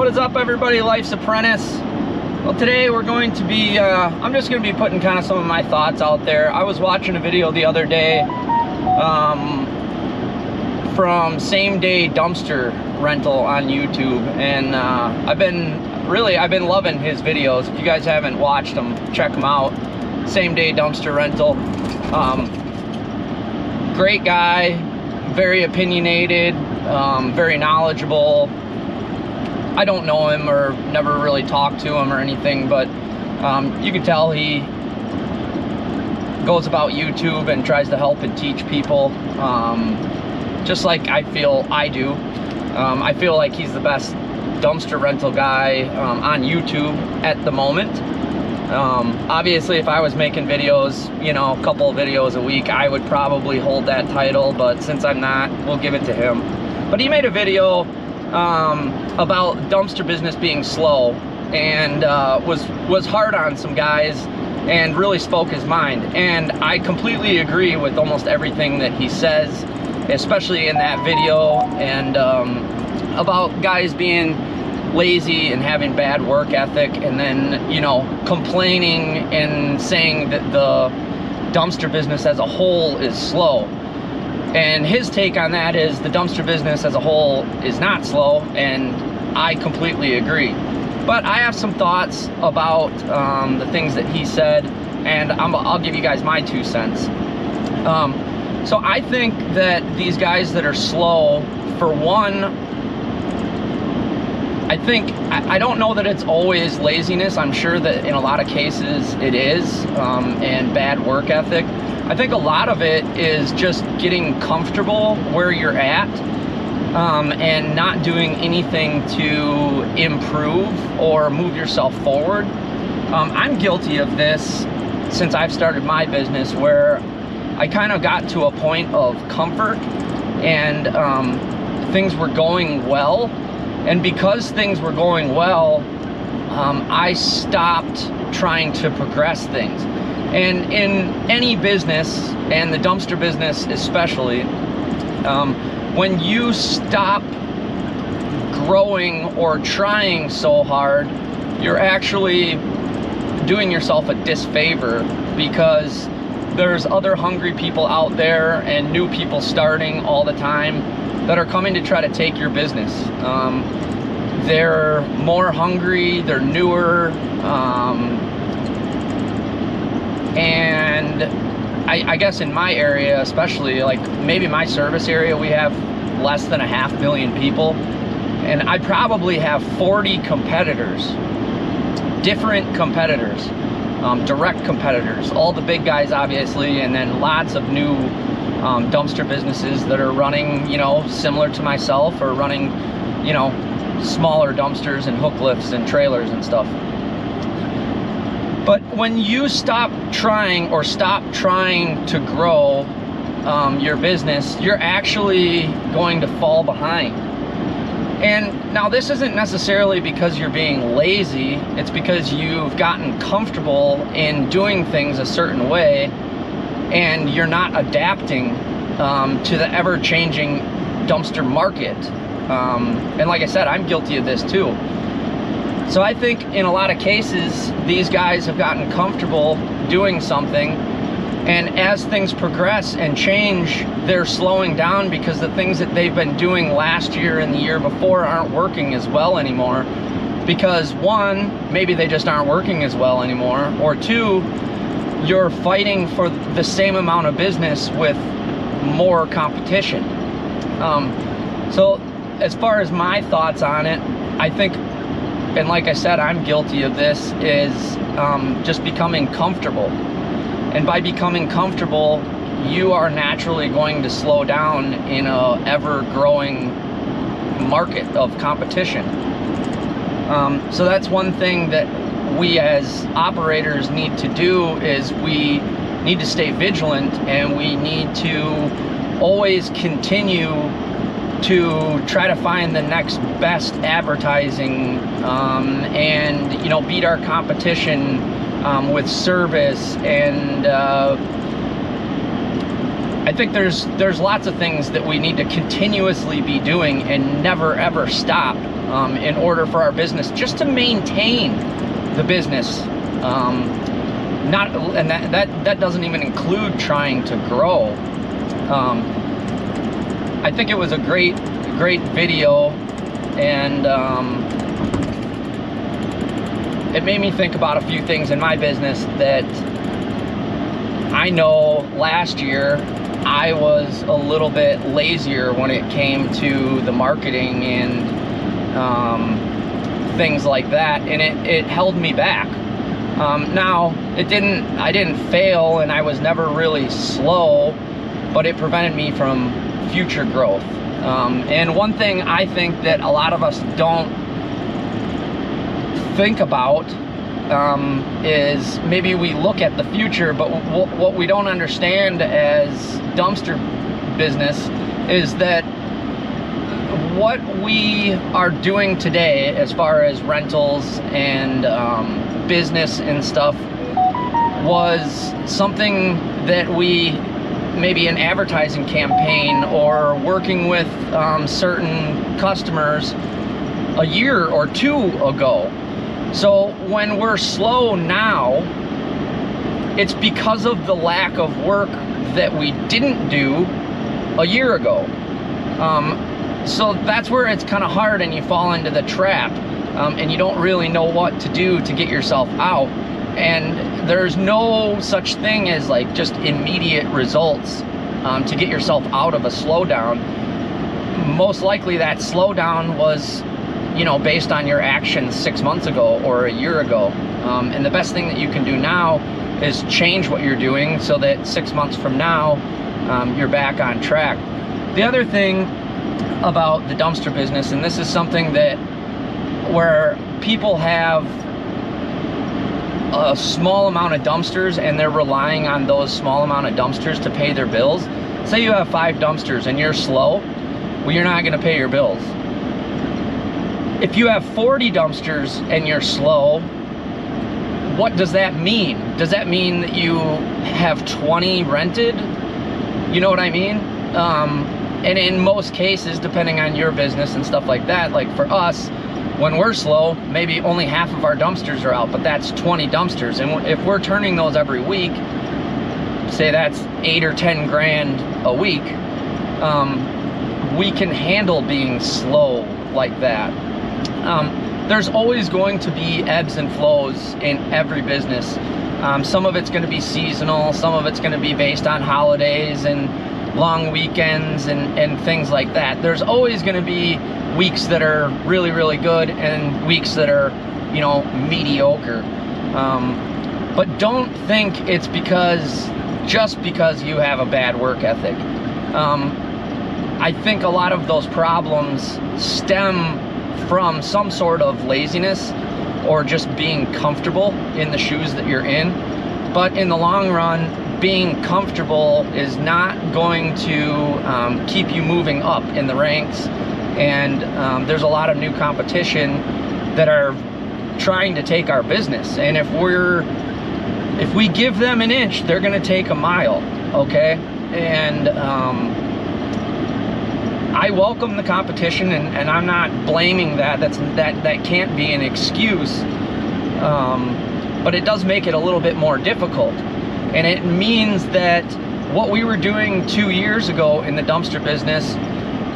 What is up, everybody? Life's Apprentice. Well, today we're going to be I'm just going to be putting kind of some of my thoughts out there. I was watching a video the other day from Same Day Dumpster Rental on YouTube, and I've been loving his videos. If you guys haven't watched them, check them out. Same Day Dumpster Rental. Great guy, very opinionated, very knowledgeable. I don't know him or never really talked to him or anything, but you can tell he goes about YouTube and tries to help and teach people, just like I feel I do. I feel like he's the best dumpster rental guy on YouTube at the moment. Obviously, if I was making videos, you know, a couple of videos a week, I would probably hold that title, but since I'm not, we'll give it to him. But he made a video about dumpster business being slow, and was hard on some guys and really spoke his mind. And I completely agree with almost everything that he says, especially in that video, and about guys being lazy and having bad work ethic, and then, you know, complaining and saying that the dumpster business as a whole is slow. And his take on that is the dumpster business as a whole is not slow, and I completely agree. But I have some thoughts about the things that he said, and I'll give you guys my 2 cents. So I think that these guys that are slow, for one, I don't know that it's always laziness. I'm sure that in a lot of cases it is, and bad work ethic. I think a lot of it is just getting comfortable where you're at, and not doing anything to improve or move yourself forward. I'm guilty of this since I've started my business, where I kind of got to a point of comfort, and things were going well. And because things were going well, I stopped trying to progress things. And in any business, and the dumpster business especially, when you stop growing or trying so hard, you're actually doing yourself a disfavor, because there's other hungry people out there and new people starting all the time that are coming to try to take your business. They're more hungry, they're newer, and I guess in my area especially, like maybe my service area, we have less than 500,000 people, and I probably have 40 competitors, different competitors, direct competitors, all the big guys obviously, and then lots of new dumpster businesses that are running, you know, similar to myself, or running, you know, smaller dumpsters and hook lifts and trailers and stuff. But when you stop trying to grow your business, you're actually going to fall behind. And now this isn't necessarily because you're being lazy, it's because you've gotten comfortable in doing things a certain way, and you're not adapting to the ever-changing dumpster market. And like I said, I'm guilty of this too. So I think in a lot of cases, these guys have gotten comfortable doing something, and as things progress and change, they're slowing down because the things that they've been doing last year and the year before aren't working as well anymore. Because one, maybe they just aren't working as well anymore, or two, you're fighting for the same amount of business with more competition. So as far as my thoughts on it, I think, and like I said, I'm guilty of this, is just becoming comfortable. And by becoming comfortable, you are naturally going to slow down in a ever-growing market of competition. So that's one thing that we as operators need to do, is we need to stay vigilant, and we need to always continue to try to find the next best advertising, and, you know, beat our competition with service. And I think there's lots of things that we need to continuously be doing and never ever stop. in order for our business, just to maintain the business. And that doesn't even include trying to grow. I think it was a great video, and it made me think about a few things in my business that I know last year I was a little bit lazier when it came to the marketing and things like that, and it held me back. Now I didn't fail, and I was never really slow, but it prevented me from future growth. And one thing I think that a lot of us don't think about is maybe we look at the future, but what we don't understand as dumpster business is that what we are doing today as far as rentals and business and stuff was something that we, maybe an advertising campaign or working with certain customers a year or two ago. So when we're slow now, it's because of the lack of work that we didn't do a year ago. So that's where it's kind of hard, and you fall into the trap, and you don't really know what to do to get yourself out. And there's no such thing as like just immediate results to get yourself out of a slowdown. Most likely that slowdown was, you know, based on your actions 6 months ago or a year ago. And the best thing that you can do now is change what you're doing so that 6 months from now, you're back on track. The other thing about the dumpster business, and this is something that where people have a small amount of dumpsters and they're relying on those small amount of dumpsters to pay their bills. Say you have 5 dumpsters and you're slow, well, you're not going to pay your bills. If you have 40 dumpsters and you're slow, what does that mean? Does that mean that you have 20 rented? You know what I mean? And in most cases, depending on your business and stuff like that, like for us, when we're slow, maybe only half of our dumpsters are out, but that's 20 dumpsters. And if we're turning those every week, say that's 8 or 10 grand a week, we can handle being slow like that. There's always going to be ebbs and flows in every business. Some of it's going to be seasonal, some of it's going to be based on holidays and long weekends and things like that. There's always going to be weeks that are really, really good and weeks that are, you know, mediocre. But don't think it's just because you have a bad work ethic. I think a lot of those problems stem from some sort of laziness or just being comfortable in the shoes that you're in. But in the long run, being comfortable is not going to keep you moving up in the ranks. And there's a lot of new competition that are trying to take our business. And if we give them an inch, they're going to take a mile, okay? And I welcome the competition, and I'm not blaming that. That can't be an excuse, but it does make it a little bit more difficult. And it means that what we were doing 2 years ago in the dumpster business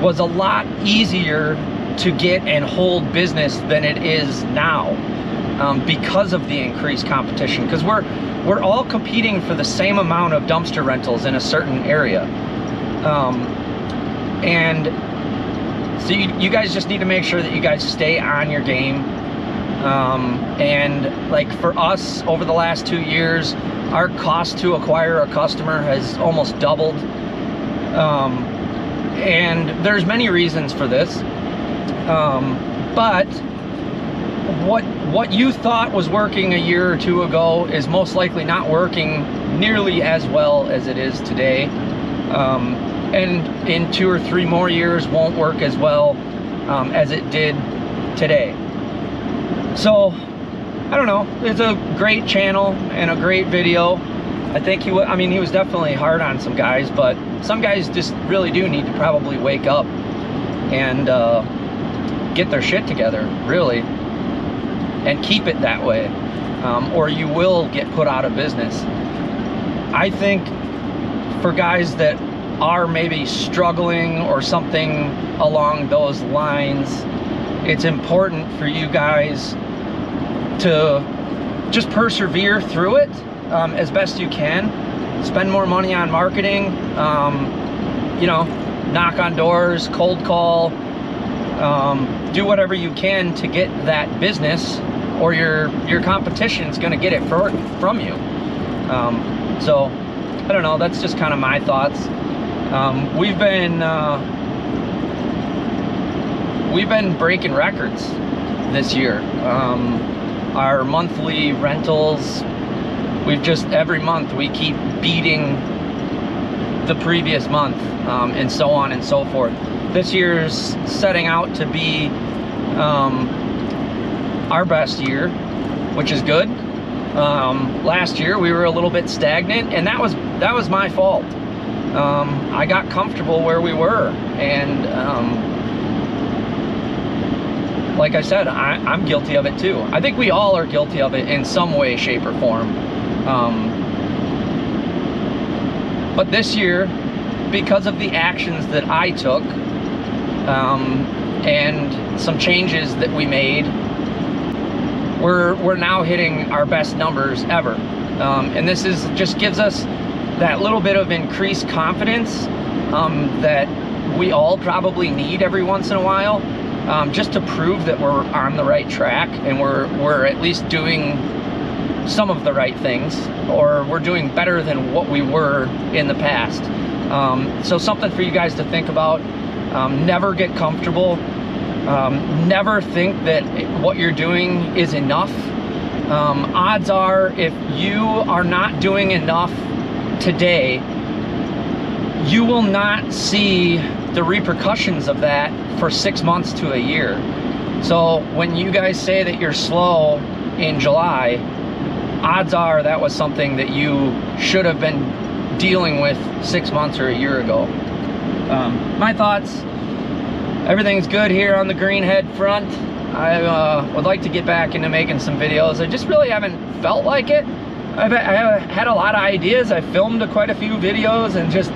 was a lot easier to get and hold business than it is now, because of the increased competition. Because we're all competing for the same amount of dumpster rentals in a certain area. And so you guys just need to make sure that you guys stay on your game. And like for us, over the last 2 years, our cost to acquire a customer has almost doubled. And there's many reasons for this. But what you thought was working a year or two ago is most likely not working nearly as well as it is today. And in 2 or 3 more years won't work as well as it did today. So I don't know, it's a great channel and a great video. I think he was definitely hard on some guys, but some guys just really do need to probably wake up and get their shit together, really, and keep it that way, or you will get put out of business. I think for guys that are maybe struggling or something along those lines, it's important for you guys to just persevere through it as best you can. Spend more money on marketing, you know, knock on doors, cold call, do whatever you can to get that business, or your competition's gonna get it from you. So I don't know, that's just kind of my thoughts. We've been breaking records this year. Our monthly rentals, every month we keep beating the previous month, and so on and so forth. This year's setting out to be our best year, which is good. Last year we were a little bit stagnant, and that was my fault. I got comfortable where we were, and like I said, I'm guilty of it too. I think we all are guilty of it in some way, shape, or form. But this year, because of the actions that I took, and some changes that we made, we're now hitting our best numbers ever. And this just gives us that little bit of increased confidence that we all probably need every once in a while, just to prove that we're on the right track, and we're at least doing some of the right things, or we're doing better than what we were in the past. So something for you guys to think about. Never get comfortable. Never think that what you're doing is enough. Odds are, if you are not doing enough today, you will not see the repercussions of that for 6 months to a year. So when you guys say that you're slow in July, odds are that was something that you should have been dealing with 6 months or a year ago. My thoughts, everything's good here on the Greenhead front. I would like to get back into making some videos. I just really haven't felt like it. I had a lot of ideas. I filmed quite a few videos and just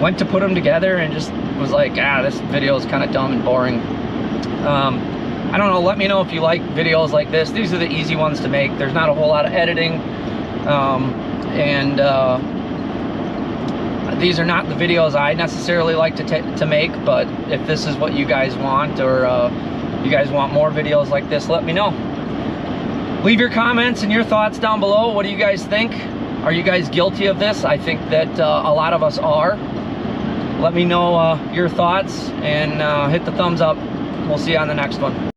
went to put them together and just was like, this video is kind of dumb and boring. I don't know, let me know if you like videos like this. These are the easy ones to make. There's not a whole lot of editing. These are not the videos I necessarily like to make, but if this is what you guys want, or you guys want more videos like this, let me know. Leave your comments and your thoughts down below. What do you guys think? Are you guys guilty of this? I think that a lot of us are. Let me know your thoughts, and hit the thumbs up. We'll see you on the next one.